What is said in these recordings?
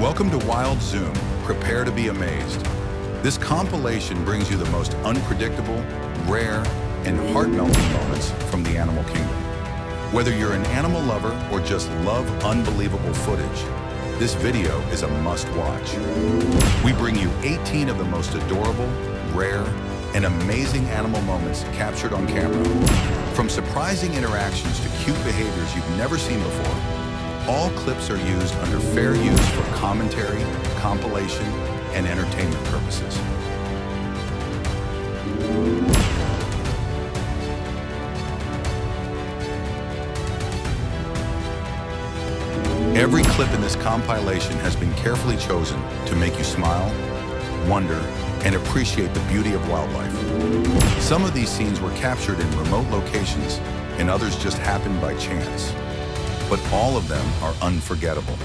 Welcome to Wild Zoom. Prepare to be amazed. This compilation brings you the most unpredictable, rare, and heart-melting moments from the animal kingdom. Whether you're an animal lover or just love unbelievable footage, this video is a must-watch. We bring you 18 of the most adorable, rare, and amazing animal moments captured on camera. From surprising interactions to cute behaviors you've never seen before, all clips are used under fair use for commentary, compilation, and entertainment purposes. Every clip in this compilation has been carefully chosen to make you smile, wonder, and appreciate the beauty of wildlife. Some of these scenes were captured in remote locations, and others just happened by chance. But all of them are unforgettable.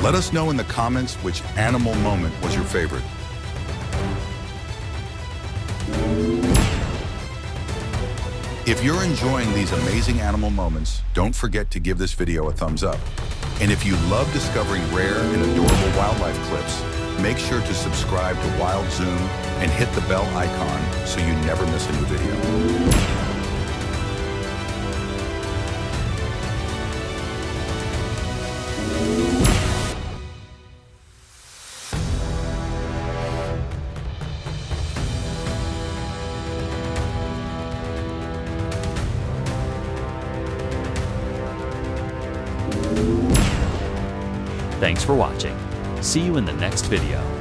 Let us know in the comments which animal moment was your favorite. If you're enjoying these amazing animal moments, don't forget to give this video a thumbs up. And if you love discovering rare and adorable wildlife clips, make sure to subscribe to Wild Zoom and hit the bell icon so you never miss a new video. Thanks for watching. See you in the next video.